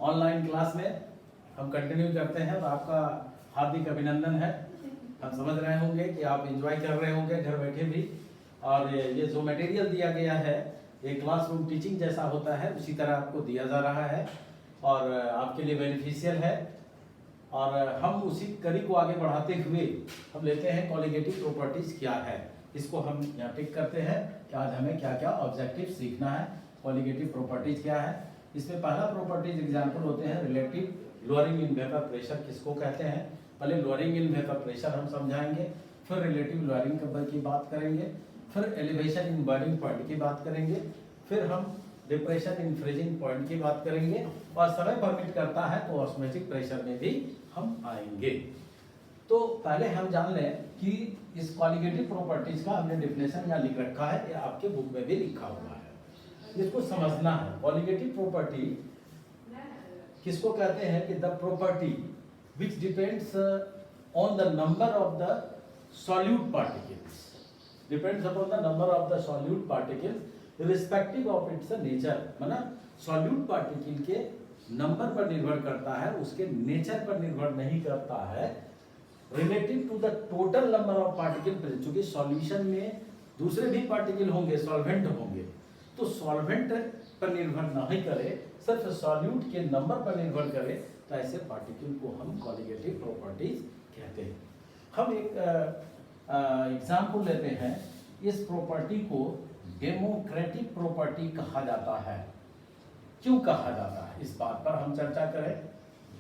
Online class में हम continue करते हैं और आपका हार्दिक अभिनंदन है। हम समझ रहे होंगे कि आप एंजॉय कर रहे होंगे घर बैठे भी, और ये जो मटेरियल दिया गया है ये क्लासरूम टीचिंग जैसा होता है उसी तरह आपको दिया जा रहा है और आपके लिए बेनिफिशियल है। और हम उसी कड़ी को आगे बढ़ाते हुए हम लेते हैं कॉलिगेटिव प्रॉपर्टीज क्या है, इसको हम यहाँ टिक करते हैं कि आज हमें क्या क्या ऑब्जेक्टिव सीखना है। कॉलिगेटिव प्रॉपर्टीज क्या है, इसमें पहला प्रॉपर्टीज एग्जाम्पल होते हैं relative lowering in vapour pressure किसको कहते हैं। पहले लोअरिंग इन वेपर प्रेशर हम समझाएंगे, फिर रिलेटिव लोअरिंग की बात करेंगे, फिर एलिवेशन इन बॉइलिंग पॉइंट की बात करेंगे, फिर हम डिप्रेशन इन फ्रीजिंग पॉइंट की बात करेंगे और समय परमिट करता है तो ऑस्मोटिक प्रेशर में भी हम आएंगे। तो पहले हम जान लें कि इस कॉलिगेटिव प्रॉपर्टीज का हमने डिफिनेशन यहाँ लिख रखा है, ये आपके बुक में भी लिखा हुआ है, इसको समझना है। कॉलिगेटिव प्रॉपर्टी किसको कहते हैं कि the property which depends on the number of the solute particles, depends upon the number of the solute particles irrespective of its nature। माना solute particle के नंबर पर निर्भर करता है, उसके नेचर पर निर्भर नहीं करता है। Relative to the total number of particle present, चूंकि सॉल्यूशन में दूसरे भी पार्टिकल होंगे, सॉल्वेंट होंगे, तो सॉल्वेंट पर निर्भर नहीं करे, सिर्फ सॉल्यूट के नंबर पर निर्भर करे, तो ऐसे पार्टिकल को हम कॉलिगेटिव प्रॉपर्टीज कहते हैं। हम एक एग्जाम्पल लेते हैं, इस प्रॉपर्टी को डेमोक्रेटिक प्रॉपर्टी कहा जाता है। क्यों कहा जाता है इस बात पर हम चर्चा करें,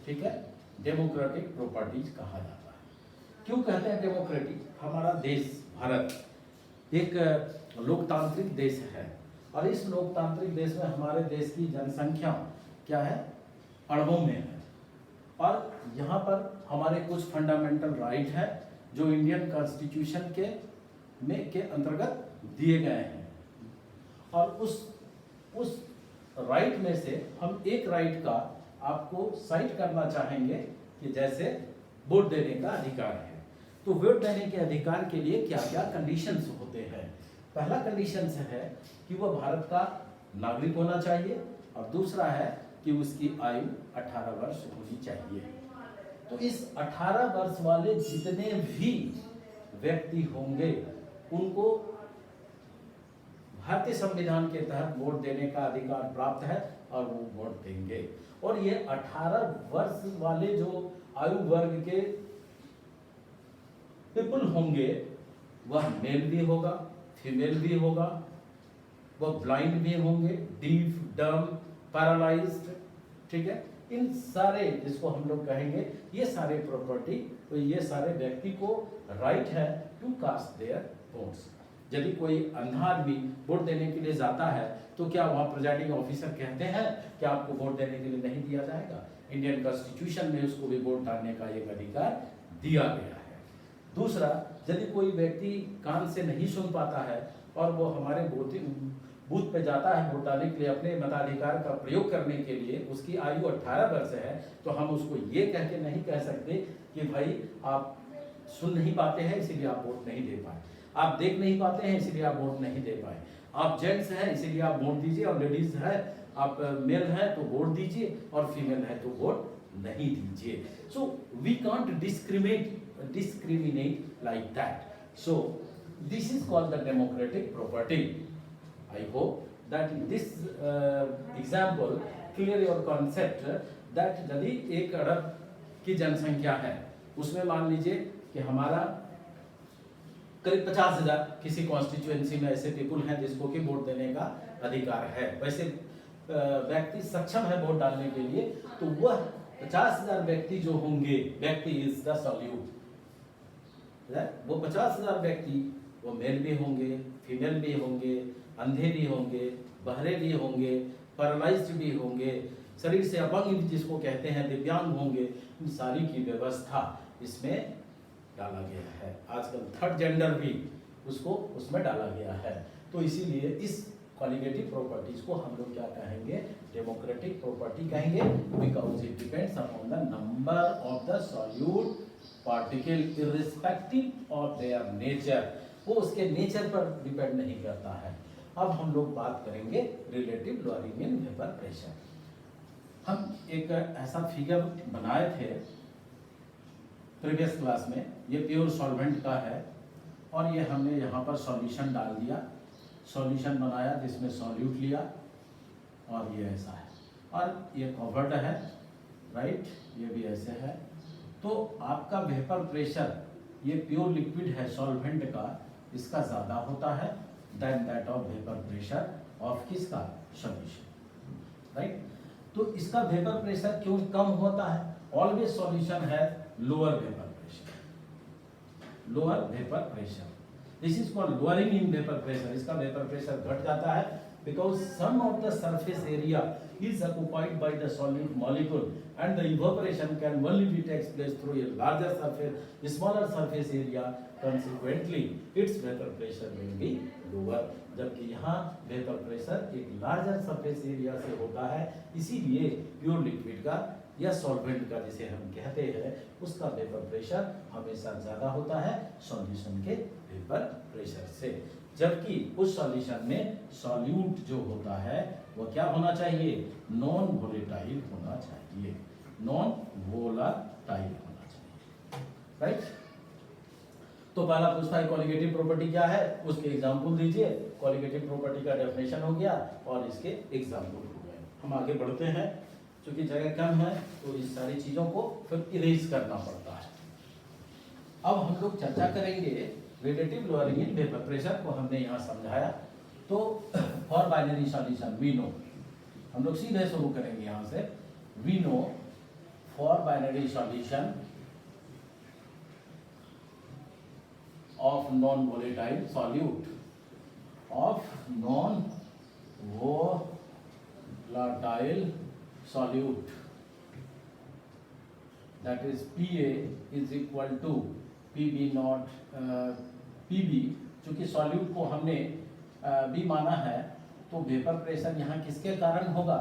ठीक है। डेमोक्रेटिक प्रॉपर्टीज कहा जाता है, क्यों कहते हैं डेमोक्रेटिक। हमारा देश भारत एक लोकतांत्रिक देश है और इस लोकतांत्रिक देश में हमारे देश की जनसंख्या क्या है, अरबों में है, और यहाँ पर हमारे कुछ फंडामेंटल राइट है जो इंडियन कॉन्स्टिट्यूशन के अंतर्गत दिए गए हैं। और उस राइट में से हम एक राइट का आपको साइट करना चाहेंगे कि जैसे वोट देने का अधिकार है। तो वोट देने के अधिकार के लिए क्या क्या कंडीशंस होते हैं। पहला कंडीशंस है कि वह भारत का नागरिक होना चाहिए, और दूसरा है कि उसकी आयु 18 वर्ष होनी चाहिए। तो इस 18 वर्ष वाले जितने भी व्यक्ति होंगे उनको भारतीय संविधान के तहत वोट देने का अधिकार प्राप्त है और वो वोट देंगे। और ये 18 वर्ष वाले जो आयु वर्ग के पीपल होंगे, वह मेल भी होगा, फीमेल भी होगा, वह ब्लाइंड भी होंगे, डीफ, डम, पैरालाइज्ड, ठीक है। इन सारे जिसको हम लोग कहेंगे ये सारे प्रॉपर्टी, तो ये सारे व्यक्ति को राइट है टू कास्ट देयर वोट्स। यदि कोई अंधा आदमी वोट देने के लिए जाता है तो क्या वहाँ प्रिजाइडिंग ऑफिसर कहते हैं कि आपको वोट देने के लिए नहीं दिया जाएगा। इंडियन कॉन्स्टिट्यूशन में उसको भी वोट डालने का एक अधिकार दिया गया है। दूसरा, यदि कोई व्यक्ति कान से नहीं सुन पाता है और वो हमारे बूथ पे जाता है वोट डालने के लिए, अपने मताधिकार का प्रयोग करने के लिए, उसकी आयु 18 वर्ष है, तो हम उसको ये कह के नहीं कह सकते कि भाई आप सुन नहीं पाते हैं इसीलिए आप वोट नहीं दे पाए, आप देख नहीं पाते हैं इसीलिए आप वोट नहीं दे पाए, आप जेंट्स हैं इसीलिए आप वोट दीजिए, और लेडीज है, आप मेल हैं तो वोट दीजिए, और फीमेल है तो वोट नहीं दीजिए। So we can't discriminate like that. So this is called the democratic property. I hope that this example clear your concept that यदि 1 अरब की जनसंख्या है, उसमें मान लीजिए कि हमारा करीब 50,000 किसी कॉन्स्टिट्यूएंसी में ऐसे पीपुल हैं जिसको कि वोट देने का अधिकार है, वैसे व्यक्ति सक्षम है वोट डालने के लिए, तो वह 50,000 व्यक्ति जो होंगे, व्यक्ति इज द सॉल्यूट, वो 50,000 व्यक्ति वो मेल भी होंगे, फीमेल भी होंगे, अंधे भी होंगे, बहरे भी होंगे, पैरालाइज्ड भी होंगे, शरीर से अपंग जिसको कहते हैं, दिव्यांग होंगे। इन सारी की व्यवस्था इसमें डाला गया है। आजकल थर्ड जेंडर भी उसको उसमें डाला गया है। तो इसीलिए इस कॉलिगेटिव प्रॉपर्टीज को हम लोग क्या कहेंगे, डेमोक्रेटिक प्रॉपर्टी कहेंगे, because it depends upon the number of the solute particle irrespective of their nature. वो उसके नेचर पर डिपेंड नहीं करता है। अब हम लोग बात करेंगे relative lowering in vapour pressure. हम एक ऐसा फिगर बनाए थे प्रीवियस क्लास में, ये प्योर सॉल्वेंट का है और ये हमने यहाँ पर सॉल्यूशन डाल दिया, सॉल्यूशन बनाया जिसमें सॉल्यूट लिया और ये ऐसा है और ये कवर्ड है, राइट, ये भी ऐसे है। तो आपका वेपर प्रेशर, ये प्योर लिक्विड है सॉल्वेंट का, इसका ज़्यादा होता है than that of vapour pressure of किसका, सॉल्यूशन, राइट। तो इसका वेपर प्रेशर क्यों कम होता है, ऑलवेज सॉल्यूशन है lower vapour pressure, lower vapour pressure, this is called lowering in vapour pressure. इसका वेपर प्रेशर घट जाता है because some of the surface area is occupied by the solute molecule and the evaporation can only be takes place through a larger surface, smaller surface area, consequently its vapor pressure will be lower। जबकि यहाँ vapour pressure एक larger surface area से होता है, इसीलिए pure liquid का या solvent का जिसे हम कहते हैं उसका वेपर प्रेशर हमेशा ज़्यादा होता है सॉल्यूशन के वेपर प्रेशर से। जबकि उस सॉल्यूशन में सॉल्यूट जो होता है वो क्या होना चाहिए, नॉन वोलेटाइल होना चाहिए, नॉन वोलाटाइल होना चाहिए, राइट। तो पहला पूछता है कॉलिगेटिव प्रॉपर्टी क्या है, उसके एग्जांपल दीजिए। कॉलिगेटिव प्रॉपर्टी का डेफिनेशन हो गया और इसके एग्जांपल हो गए। हम आगे बढ़ते हैं, क्योंकि जगह कम है तो इस सारी चीजों को फिर इरेज करना पड़ता है। अब हम लोग चर्चा करेंगे relative lowering in vapour pressure को, हमने यहाँ समझाया। तो for binary solution we know, हम लोग सीधे शुरू करेंगे यहाँ से। We know for binary solution of non-volatile solute, of non-volatile solute, that is Pa is equal to Pb not Pb, चूंकि सॉल्यूट को हमने B माना है तो वेपर प्रेशर यहाँ किसके कारण होगा,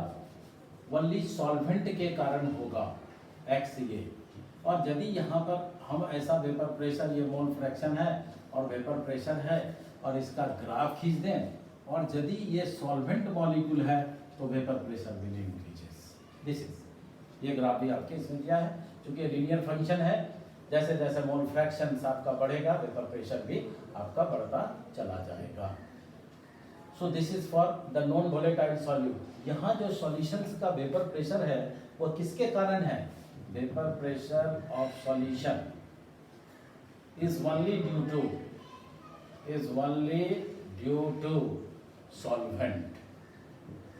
ओनली सॉल्वेंट के कारण होगा, XA। और यदि यहाँ पर हम ऐसा वेपर प्रेशर, ये मोल फ्रैक्शन है और वेपर प्रेशर है और इसका ग्राफ खींच दें, और यदि ये सॉल्वेंट मॉलिक्यूल है तो vapour pressure will increases. This is, ये ग्राफ भी आपके इसमें दिया है, क्योंकि लीनियर फंक्शन है, जैसे जैसे मोल फ्रैक्शन आपका बढ़ेगा वेपर प्रेशर भी आपका बढ़ता चला जाएगा। So this is for the non volatile solute. यहाँ जो सॉल्यूशंस का वेपर प्रेशर है वो किसके कारण है, vapor pressure of solution is only due to solvent,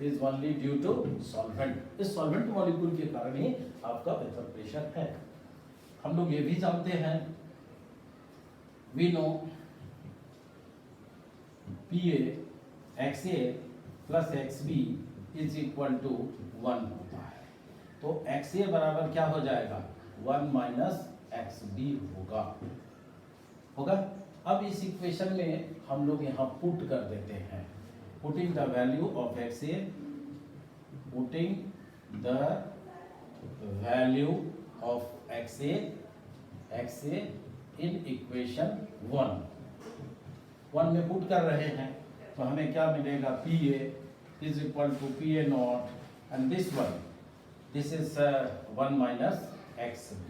is only due to solvent। इस solvent molecule के कारण ही आपका वेपर प्रेशर है। हम लोग ये भी जानते हैं, we know Pa XA plus XB is equal to 1 होता है। तो XA बराबर क्या हो जाएगा, 1 माइनस XB होगा। अब इस इक्वेशन में हम लोग यहाँ पुट कर देते हैं, putting the value of XA, putting the value of XA in equation 1 में पुट कर रहे हैं, तो हमें क्या मिलेगा, Pa is equal to Pa not and this one, this is 1 minus XB।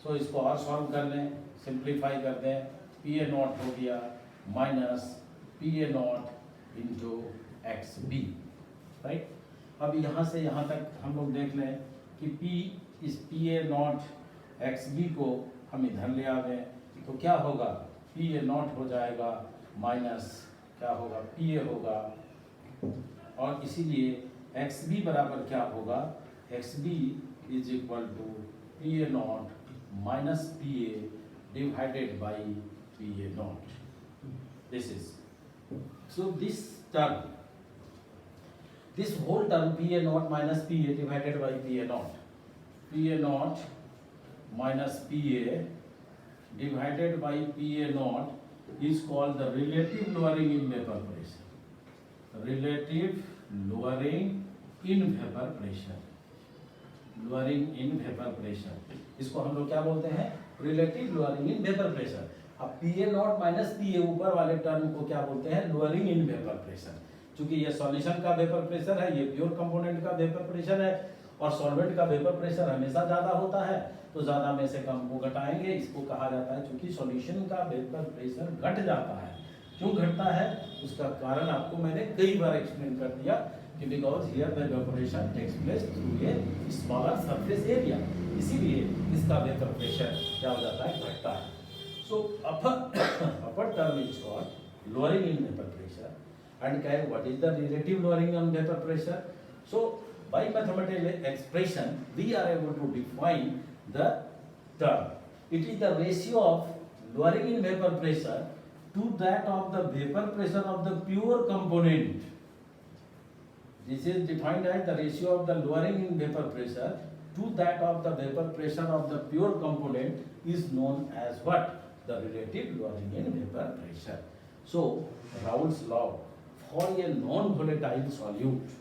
So इसको और सॉल्व कर लें, सिंप्लीफाई कर दें, Pa नॉट हो गया minus Pa not into XB, right. अब यहाँ से यहाँ तक हम लोग देख लें कि इस Pa नॉट XB को हम इधर ले आवें तो क्या होगा, Pa नॉट हो जाएगा माइनस क्या होगा, Pa होगा, और इसीलिए XB बराबर क्या होगा, XB is equal to Pa not minus Pa divided by Pa not. This is, so this term, this whole term Pa not minus Pa divided by Pa not, Pa not minus Pa divided by Pa not is called the relative lowering in vapor pressure, relative lowering in vapor pressure, lowering in vapor pressure। इसको हम लोग क्या बोलते हैं, relative lowering in vapor pressure। अब Pa not minus Pa ऊपर वाले term को क्या बोलते हैं, lowering in vapor pressure। चूंकि ये सॉल्यूशन का वेपर प्रेशर है, ये प्योर कंपोनेंट का वेपर प्रेशर है, और सॉल्वेंट का वेपर प्रेशर हमेशा ज़्यादा होता है, तो ज़्यादा में से कम को घटाएंगे। इसको कहा जाता है, चूंकि सॉल्यूशन का वेपर प्रेशर घट जाता है। क्यों घटता है उसका कारण आपको मैंने कई बार एक्सप्लेन कर दिया कि because here the evaporation takes place through a smaller surface area, इसीलिए इसका वेपर प्रेशर क्या हो जाता है, घटता है। So upper term is called lowering in vapour pressure, and what is the relative lowering on vapor pressure? So by mathematical expression we are able to define the term. It is the ratio of lowering in vapor pressure to that of the vapor pressure of the pure component. This is defined as the ratio of the lowering in vapor pressure to that of the vapor pressure of the pure component is known as what? The relative lowering in vapor pressure. So Raoult's law for a non-volatile solute,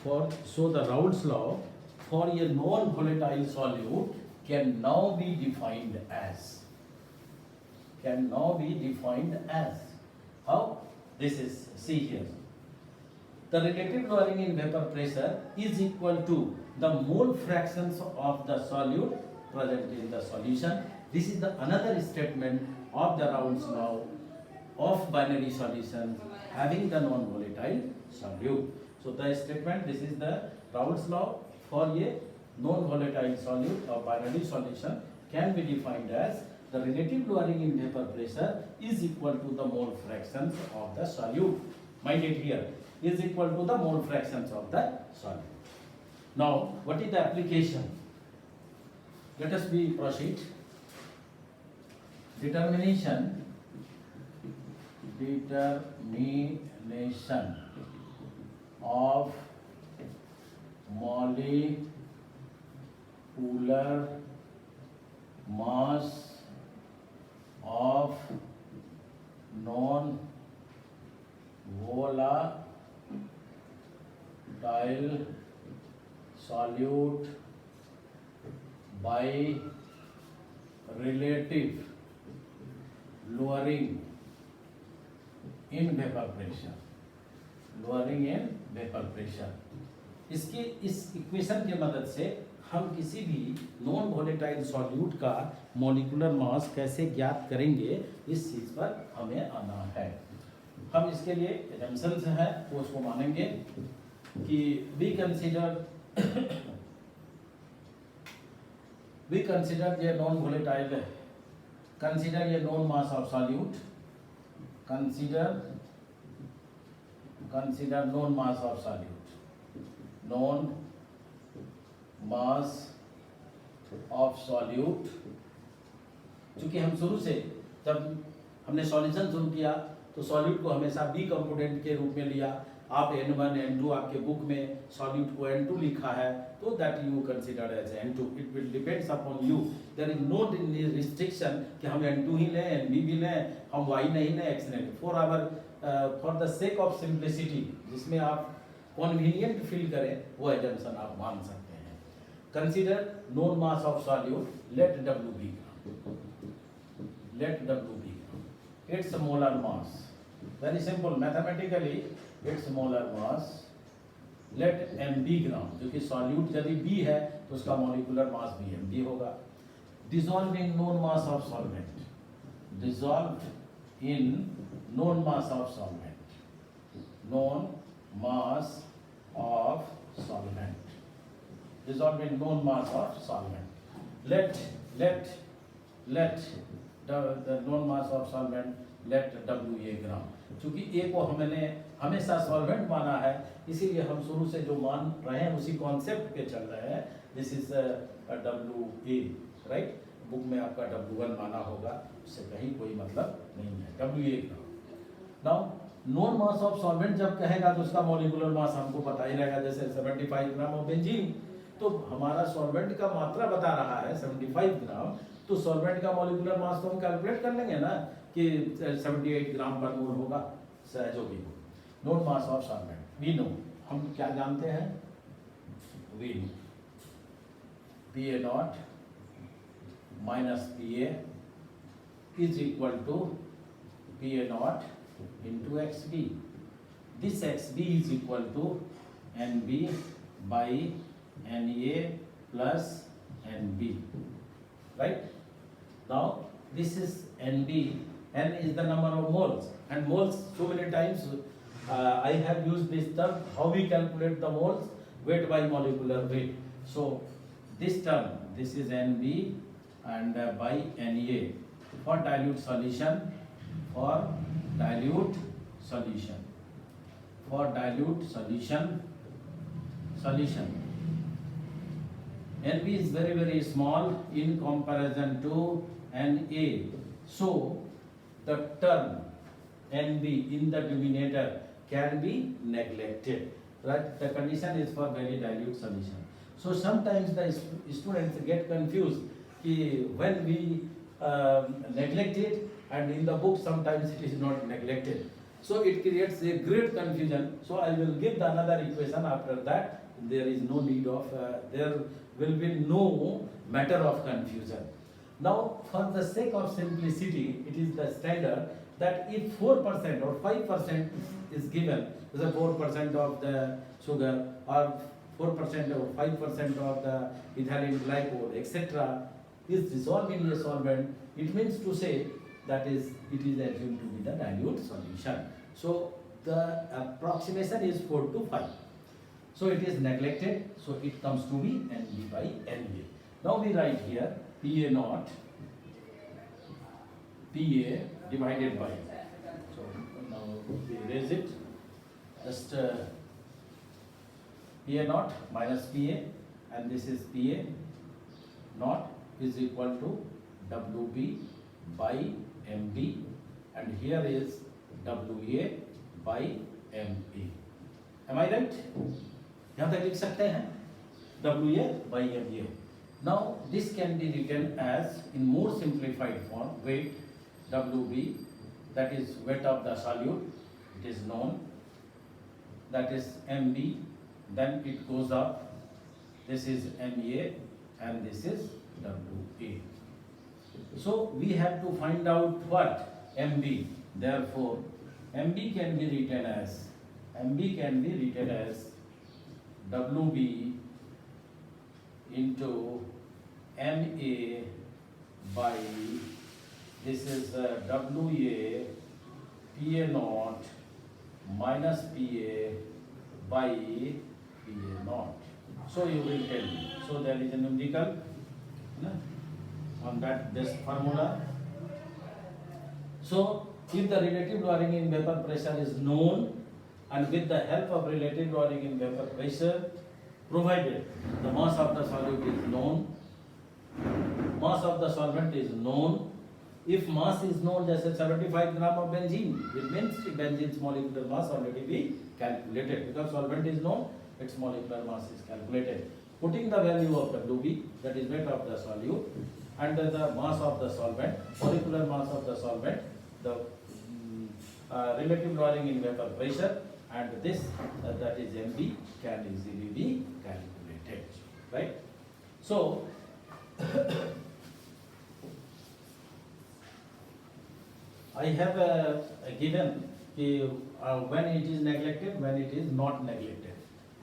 so the Raoult's law for a non-volatile solute can now be defined as how? This is, see here, the relative lowering in vapor pressure is equal to the mole fractions of the solute present in the solution. This is the another statement of the Raoult's law of binary solution having the non-volatile solute. So the statement, this is the Raoult's law for a non-volatile solute or binary solution can be defined as the relative lowering in vapor pressure is equal to the mole fractions of the solute. Mind it here, is equal to the mole fractions of the solute. Now what is the application? Let us proceed. Determination of molecular mass of non-volatile solute by relative lowering in vapor pressure, इसके इस equation के मदद से हम किसी भी non volatile solute का molecular mass कैसे ज्ञात करेंगे, इस चीज पर हमें आना है। हम इसके लिए एजम्पशंस हैं वो उसको मानेंगे कि वी कंसीडर ये नॉन वोलेटाइल, कंसीडर ये non mass of solute, consider known mass of solute, known mass of solute। चूंकि हम शुरू से जब हमने सॉल्यूशन शुरू किया तो सॉल्यूट को हमेशा बी कंपोनेंट के रूप में लिया। आप N1 N2 आपके बुक में सॉल्यूट को N2 लिखा है तो that you consider as N2। It will depends upon you, there is no restriction कि हम N2 ही लें, NB भी लें, हम Y नहीं लें, X नहीं लें। For the sake of simplicity, जिसमें आप कन्वीनियंट फील करें वो एजम्पशन आप मान सकते हैं। Consider known mass of solute, let W be its molar mass, very simple mathematically its molar mass, let M be ग्राम, क्योंकि सॉल्यूट यदि B है तो उसका मॉलिक्यूलर मास भी MB होगा। Dissolved in known mass of solvent, dissolved in known mass of solvent, known mass of solvent, dissolved in known mass of solvent, let the known mass of solvent let W A ग्राम। चूंकि A को हमने हमेशा solvent माना है, इसीलिए हम शुरू से जो मान रहे हैं उसी कॉन्सेप्ट पे चल रहे हैं। This is WA, right. Book में आपका W1 माना होगा, उससे कहीं कोई मतलब नहीं है, WA gram. Now non mass of solvent जब कहेगा तो उसका मॉलिक्यूलर मास हमको पता ही रहेगा, जैसे 75 ग्राम ऑफ बेंजीन। तो हमारा सॉल्वेंट का मात्रा बता रहा है 75 ग्राम, तो सॉल्वेंट का मॉलिक्यूलर मास तो हम कैलकुलेट कर लेंगे ना कि 78 ग्राम पर मोल होगा, जो भी हो। Known mass of solvent we know, हम क्या जानते हैं, we know PA0 minus PA is equal to PA0 into XB. This XB is equal to NB by NA plus NB, right? Now this is NB, N is the number of moles, and moles so many times I have used this term, how we calculate the moles, weight by molecular weight. So this term, this is NB and by NA for dilute solution, for dilute solution, for dilute solution. NB is very very small in comparison to NA. So the term NB in the denominator can be neglected, right? The condition is for very dilute solution. So sometimes the students get confused when we neglect it, and in the book sometimes it is not neglected. So it creates a great confusion. So I will give the another equation after that. There is no need of, there will be no matter of confusion. Now for the sake of simplicity, it is the standard that if 4% or 5% is given, the 4% of the sugar or 4% or 5% of the ethylene glycol, etc., is dissolved in a solvent, it means to say that is it is assumed to be the dilute solution. So the approximation is 4 to 5. So it is neglected, so it comes to be NB by NA. Now we write here PA naught, PA divided by. So now we erase it. Just PA naught minus PA, and this is PA naught is equal to WB by MB, and here is WA by MA. Am I right? यहाँ तक लिख सकते हैं WA by MA. Now this can be written as in more simplified form, weight WB, that is weight of the solute, it is known, that is MB, then it goes up, this is MA and this is WA. So we have to find out what MB. Therefore MB can be written as WB into MA by, this is WA PA naught minus PA by PA naught. So you will tell me. So there is a numerical on that this formula. So if the relative lowering in vapor pressure is known, and with the help of relative lowering in vapor pressure, provided the mass of the solute is known, mass of the solvent is known. If mass is known, जैसे 75 gram of benzene, it means benzene's molecular mass already be calculated, because solvent is known, its molecular mass is calculated. Putting the value of WB, that is weight of the solute, and the mass of the solvent, molecular mass of the solvent, the relative lowering in vapor pressure, and this that is MB can easily be calculated, right? So I have given when it is neglected, when it is not neglected.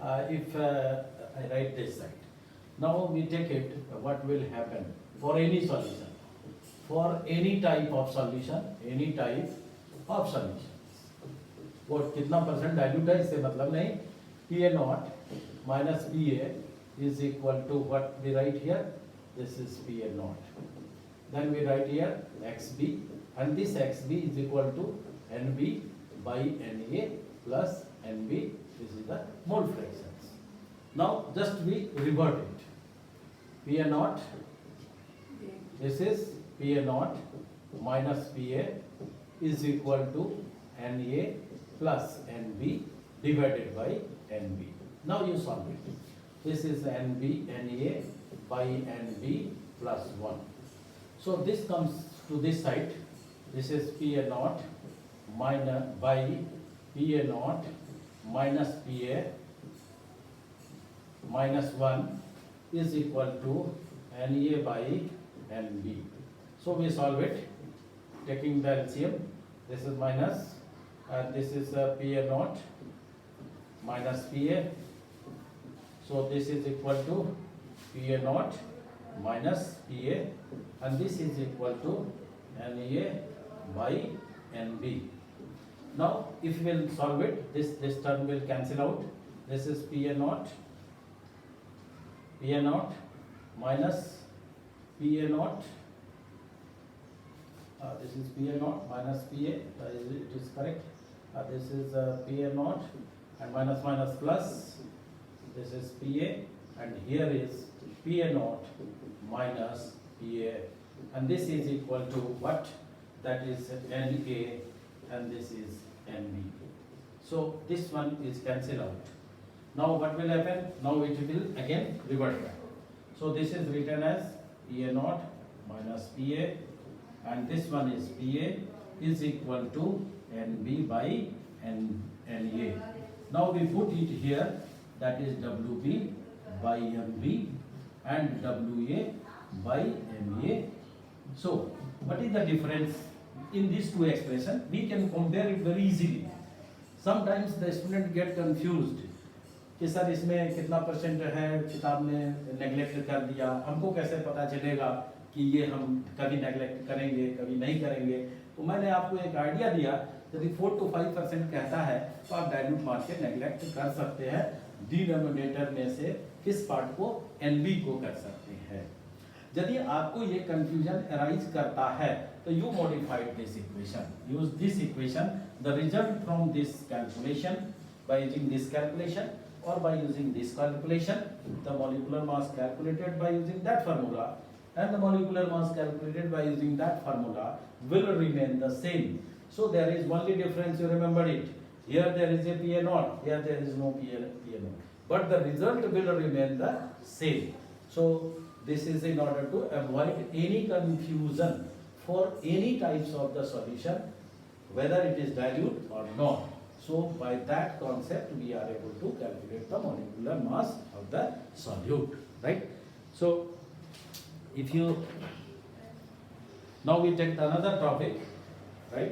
If I write this side, now we take it, what will happen for any solution, for any type of solution, वो कितना percent dilute है इससे मतलब नहीं. PA naught minus PA is equal to what we write here, this is PA naught, then we write here XB, and this XB is equal to NB by NA plus NB, this is the mole fractions. Now just we revert it, PA naught, this is PA naught minus PA is equal to NA plus NB divided by NB. Now you solve it. This is NB, NA by NB plus 1. So this comes to this side. This is PA naught minus by PA naught minus PA minus 1 is equal to NA by NB. So we solve it taking the LCM. This is minus and this is Pa naught minus Pa. So this is equal to Pa naught minus Pa, and this is equal to Na by Nb. Now if we will solve it, this term will cancel out. This is Pa naught minus Pa naught. This is Pa naught minus Pa. It is correct. This is Pa naught and minus minus plus. This is Pa, and here is Pa naught minus Pa, and this is equal to what? That is Na, and this is Nb. So this one is cancelled out. Now what will happen? Now it will again revert back. So this is written as Pa naught minus Pa, and this one is Pa is equal to Nb by Na. Now we put it here, that is Wb by Mb and Wa by Ma. So what is the difference in these two expressions? We can compare it very easily. Sometimes the student get confused कि sir इसमें कितना percent है, किताब में neglect कर दिया, हमको कैसे पता चलेगा कि ये हम कभी नेगलेक्ट करेंगे कभी नहीं करेंगे। तो मैंने आपको एक आइडिया दिया, यदि 4 to 5% कहता है तो आप डाइल्यूट मार के नेगलेक्ट कर सकते हैं। डिनोमिनेटर में से किस पार्ट को? एनबी को कर सकते हैं। यदि आपको ये कंफ्यूजन अराइज करता है तो you modified this equation, use this equation, the result from this calculation by using this calculation or by using this calculation, the molecular mass calculated by using that formula and the molecular mass calculated by using that formula will remain the same. So there is only difference, you remember it. Here there is a Pa naught, here there is no Pa naught, but the result will remain the same. So this is in order to avoid any confusion for any types of the solution, whether it is dilute or not. So by that concept we are able to calculate the molecular mass of the solute, right? So if you now we take another topic, right?